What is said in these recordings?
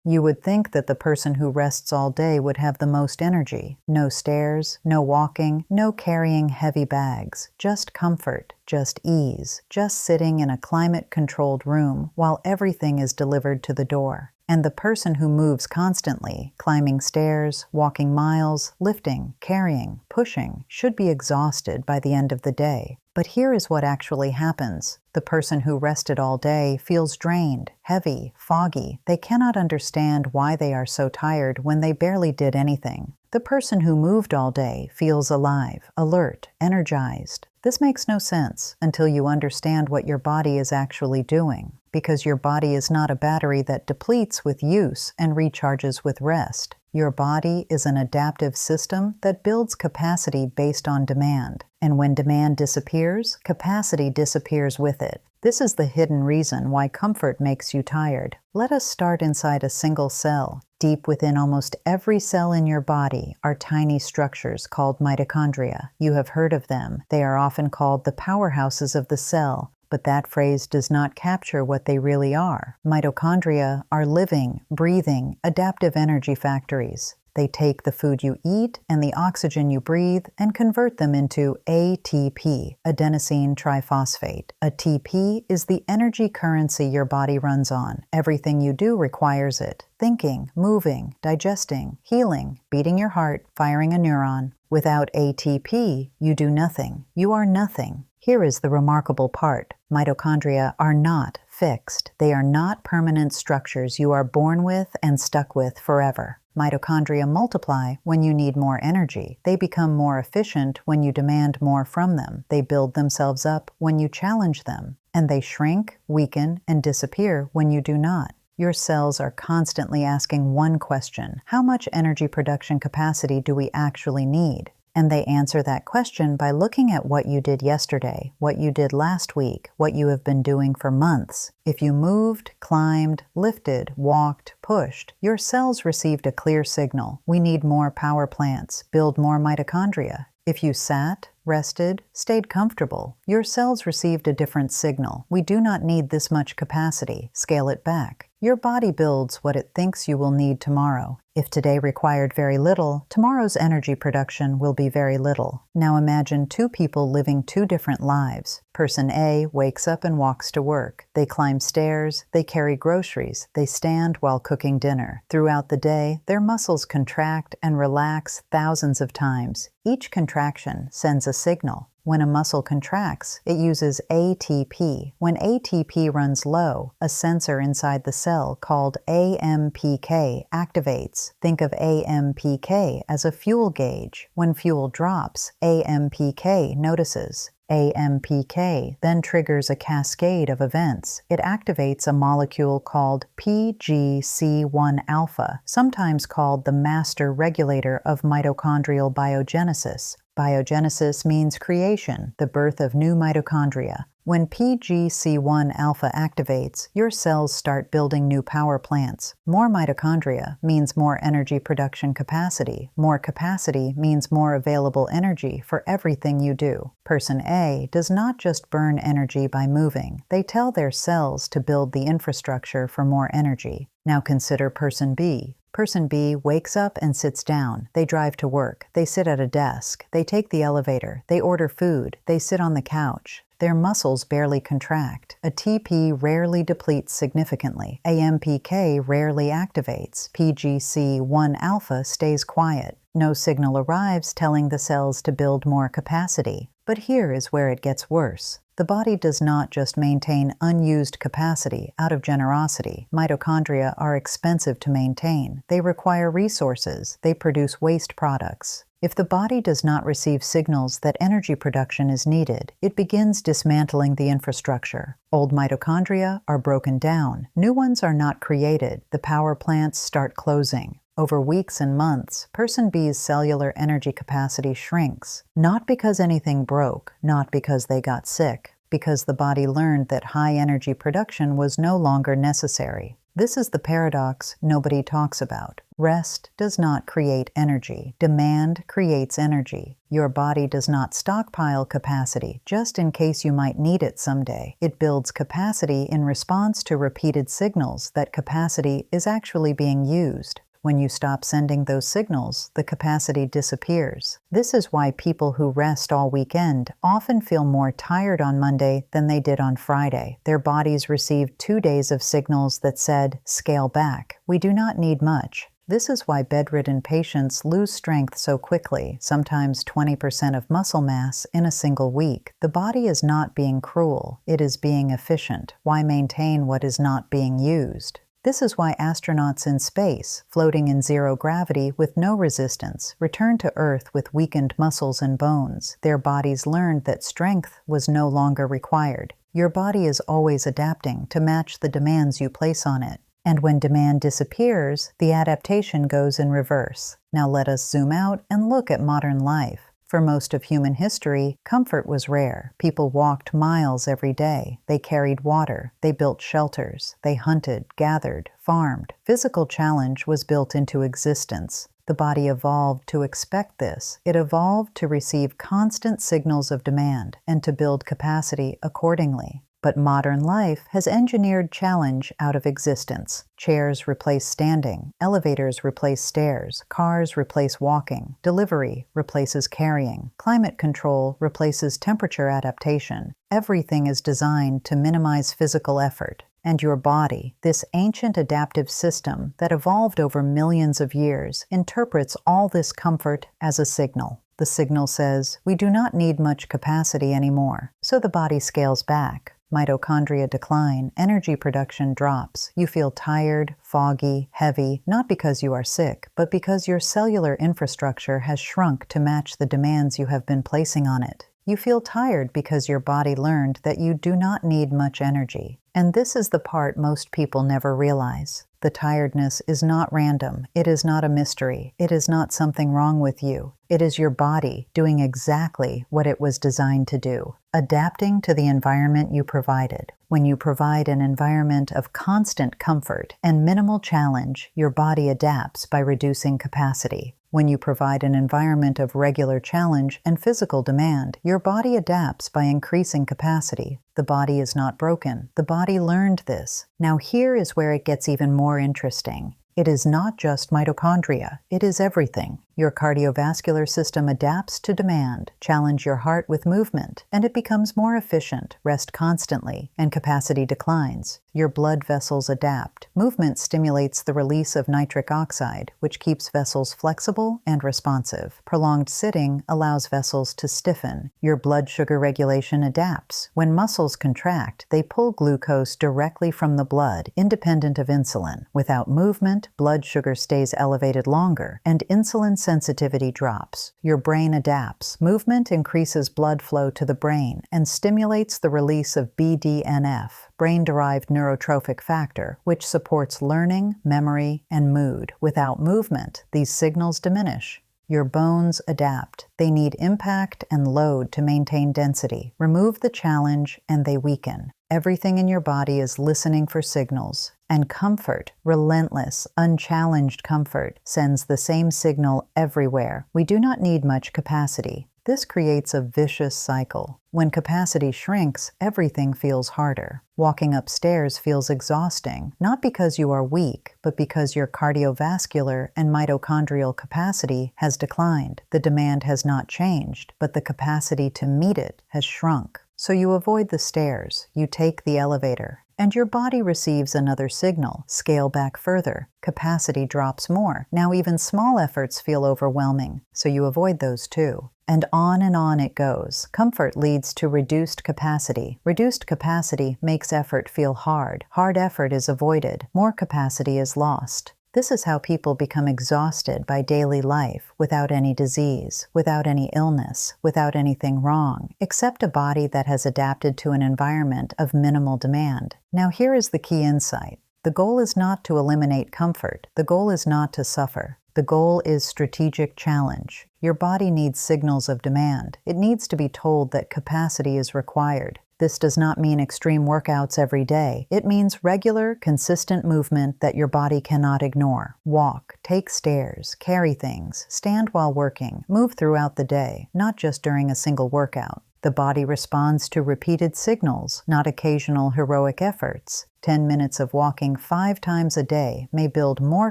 You would think that the person who rests all day would have the most energy. No stairs, no walking, no carrying heavy bags, just comfort, just ease, just sitting in a climate-controlled room while everything is delivered to the door. And the person who moves constantly, climbing stairs, walking miles, lifting, carrying, pushing, should be exhausted by the end of the day. But here is what actually happens. The person who rested all day feels drained, heavy, foggy. They cannot understand why they are so tired when they barely did anything. The person who moved all day feels alive, alert, energized. This makes no sense until you understand what your body is actually doing, because your body is not a battery that depletes with use and recharges with rest. Your body is an adaptive system that builds capacity based on demand. And when demand disappears, capacity disappears with it. This is the hidden reason why comfort makes you tired. Let us start inside a single cell. Deep within almost every cell in your body are tiny structures called mitochondria. You have heard of them. They are often called the powerhouses of the cell. But that phrase does not capture what they really are. Mitochondria are living, breathing, adaptive energy factories. They take the food you eat and the oxygen you breathe and convert them into ATP, adenosine triphosphate. ATP is the energy currency your body runs on. Everything you do requires it. Thinking, moving, digesting, healing, beating your heart, firing a neuron. Without ATP, you do nothing. You are nothing. Here is the remarkable part. Mitochondria are not fixed. They are not permanent structures you are born with and stuck with forever. Mitochondria multiply when you need more energy. They become more efficient when you demand more from them. They build themselves up when you challenge them. And they shrink, weaken, and disappear when you do not. Your cells are constantly asking one question: how much energy production capacity do we actually need? And they answer that question by looking at what you did yesterday, what you did last week, what you have been doing for months. If you moved, climbed, lifted, walked, pushed, your cells received a clear signal. We need more power plants, build more mitochondria. If you sat, rested, stayed comfortable, your cells received a different signal. We do not need this much capacity. Scale it back. Your body builds what it thinks you will need tomorrow. If today required very little, tomorrow's energy production will be very little. Now imagine two people living two different lives. Person A wakes up and walks to work. They climb stairs, they carry groceries, they stand while cooking dinner. Throughout the day, their muscles contract and relax thousands of times. Each contraction sends a signal. When a muscle contracts, it uses ATP. When ATP runs low, a sensor inside the cell called AMPK activates. Think of AMPK as a fuel gauge. When fuel drops, AMPK notices. AMPK then triggers a cascade of events. It activates a molecule called PGC1-alpha, sometimes called the master regulator of mitochondrial biogenesis. Biogenesis means creation, the birth of new mitochondria. When PGC1-alpha activates, your cells start building new power plants. More mitochondria means more energy production capacity. More capacity means more available energy for everything you do. Person A does not just burn energy by moving. They tell their cells to build the infrastructure for more energy. Now consider Person B. Person B wakes up and sits down. They drive to work. They sit at a desk. They take the elevator. They order food. They sit on the couch. Their muscles barely contract. ATP rarely depletes significantly. AMPK rarely activates. PGC1-alpha stays quiet. No signal arrives telling the cells to build more capacity. But here is where it gets worse. The body does not just maintain unused capacity out of generosity. Mitochondria are expensive to maintain. They require resources. They produce waste products. If the body does not receive signals that energy production is needed, it begins dismantling the infrastructure. Old mitochondria are broken down. New ones are not created. The power plants start closing. Over weeks and months, Person B's cellular energy capacity shrinks. Not because anything broke, not because they got sick, because the body learned that high energy production was no longer necessary. This is the paradox nobody talks about. Rest does not create energy. Demand creates energy. Your body does not stockpile capacity just in case you might need it someday. It builds capacity in response to repeated signals that capacity is actually being used. When you stop sending those signals, the capacity disappears. This is why people who rest all weekend often feel more tired on Monday than they did on Friday. Their bodies received 2 days of signals that said, "Scale back. We do not need much." This is why bedridden patients lose strength so quickly, sometimes 20% of muscle mass in a single week. The body is not being cruel. It is being efficient. Why maintain what is not being used? This is why astronauts in space, floating in zero gravity with no resistance, return to Earth with weakened muscles and bones. Their bodies learned that strength was no longer required. Your body is always adapting to match the demands you place on it. And when demand disappears, the adaptation goes in reverse. Now let us zoom out and look at modern life. For most of human history, comfort was rare. People walked miles every day. They carried water. They built shelters. They hunted, gathered, farmed. Physical challenge was built into existence. The body evolved to expect this. It evolved to receive constant signals of demand and to build capacity accordingly. But modern life has engineered challenge out of existence. Chairs replace standing, elevators replace stairs, cars replace walking, delivery replaces carrying, climate control replaces temperature adaptation. Everything is designed to minimize physical effort. And your body, this ancient adaptive system that evolved over millions of years, interprets all this comfort as a signal. The signal says, we do not need much capacity anymore, so the body scales back. Mitochondria decline, energy production drops. You feel tired, foggy, heavy, not because you are sick, but because your cellular infrastructure has shrunk to match the demands you have been placing on it. You feel tired because your body learned that you do not need much energy. And this is the part most people never realize. The tiredness is not random. It is not a mystery. It is not something wrong with you. It is your body doing exactly what it was designed to do, adapting to the environment you provided. When you provide an environment of constant comfort and minimal challenge, your body adapts by reducing capacity. When you provide an environment of regular challenge and physical demand, your body adapts by increasing capacity. The body is not broken. The body learned this. Now here is where it gets even more interesting. It is not just mitochondria. It is everything. Your cardiovascular system adapts to demand. Challenge your heart with movement, and it becomes more efficient. Rest constantly, and capacity declines. Your blood vessels adapt. Movement stimulates the release of nitric oxide, which keeps vessels flexible and responsive. Prolonged sitting allows vessels to stiffen. Your blood sugar regulation adapts. When muscles contract, they pull glucose directly from the blood, independent of insulin. Without movement, blood sugar stays elevated longer, and insulin sensitivity drops. Your brain adapts. Movement increases blood flow to the brain and stimulates the release of BDNF, brain-derived neurotrophic factor, which supports learning, memory, and mood. Without movement, these signals diminish. Your bones adapt. They need impact and load to maintain density. Remove the challenge, and they weaken. Everything in your body is listening for signals. And comfort, relentless, unchallenged comfort, sends the same signal everywhere. We do not need much capacity. This creates a vicious cycle. When capacity shrinks, everything feels harder. Walking upstairs feels exhausting, not because you are weak, but because your cardiovascular and mitochondrial capacity has declined. The demand has not changed, but the capacity to meet it has shrunk. So you avoid the stairs, you take the elevator, and your body receives another signal. Scale back further. Capacity drops more. Now even small efforts feel overwhelming, so you avoid those too. And on it goes. Comfort leads to reduced capacity. Reduced capacity makes effort feel hard. Hard effort is avoided. More capacity is lost. This is how people become exhausted by daily life without any disease, without any illness, without anything wrong, except a body that has adapted to an environment of minimal demand. Now here is the key insight. The goal is not to eliminate comfort. The goal is not to suffer. The goal is strategic challenge. Your body needs signals of demand. It needs to be told that capacity is required. This does not mean extreme workouts every day. It means regular, consistent movement that your body cannot ignore. Walk, take stairs, carry things, stand while working, move throughout the day, not just during a single workout. The body responds to repeated signals, not occasional heroic efforts. 10 minutes of walking 5 times a day may build more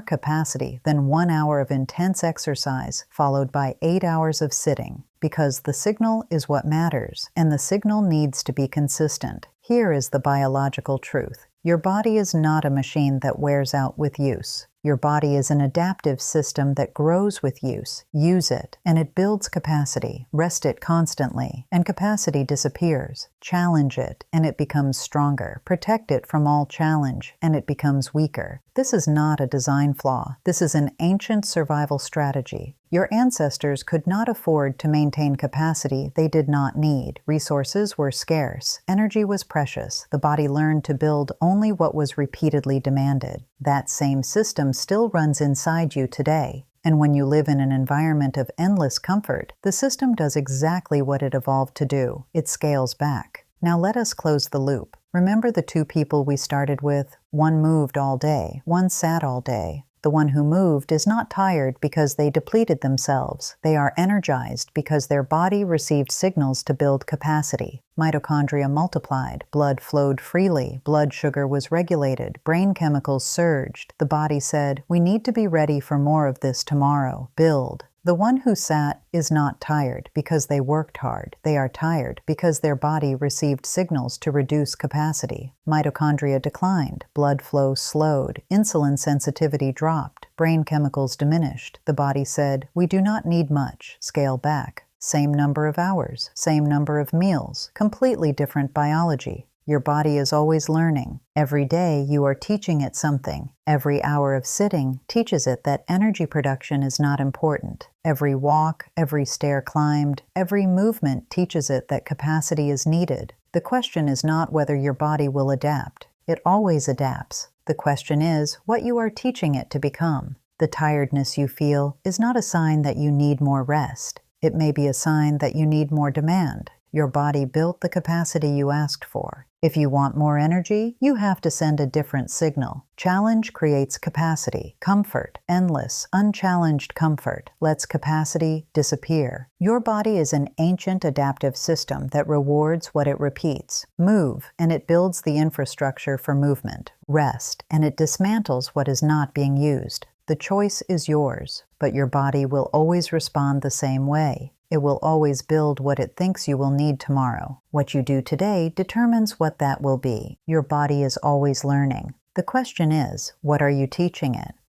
capacity than 1 hour of intense exercise followed by 8 hours of sitting, because the signal is what matters, and the signal needs to be consistent. Here is the biological truth. Your body is not a machine that wears out with use. Your body is an adaptive system that grows with use. Use it, and it builds capacity. Rest it constantly, and capacity disappears. Challenge it, and it becomes stronger. Protect it from all challenge, and it becomes weaker. This is not a design flaw. This is an ancient survival strategy. Your ancestors could not afford to maintain capacity they did not need. Resources were scarce. Energy was precious. The body learned to build only what was repeatedly demanded. That same system still runs inside you today. And when you live in an environment of endless comfort, the system does exactly what it evolved to do. It scales back. Now let us close the loop. Remember the 2 people we started with? One moved all day. One sat all day. The one who moved is not tired because they depleted themselves. They are energized because their body received signals to build capacity. Mitochondria multiplied, blood flowed freely, blood sugar was regulated, brain chemicals surged. The body said, "We need to be ready for more of this tomorrow. Build." The one who sat is not tired because they worked hard. They are tired because their body received signals to reduce capacity. Mitochondria declined, blood flow slowed, insulin sensitivity dropped, brain chemicals diminished. The body said, "We do not need much. Scale back." Same number of hours, same number of meals, completely different biology. Your body is always learning. Every day you are teaching it something. Every hour of sitting teaches it that energy production is not important. Every walk, every stair climbed, every movement teaches it that capacity is needed. The question is not whether your body will adapt. It always adapts. The question is what you are teaching it to become. The tiredness you feel is not a sign that you need more rest. It may be a sign that you need more demand. Your body built the capacity you asked for. If you want more energy, you have to send a different signal. Challenge creates capacity. Comfort, endless, unchallenged comfort, lets capacity disappear. Your body is an ancient adaptive system that rewards what it repeats. Move, and it builds the infrastructure for movement. Rest, and it dismantles what is not being used. The choice is yours, but your body will always respond the same way. It will always build what it thinks you will need tomorrow. What you do today determines what that will be. Your body is always learning. The question is, what are you teaching it?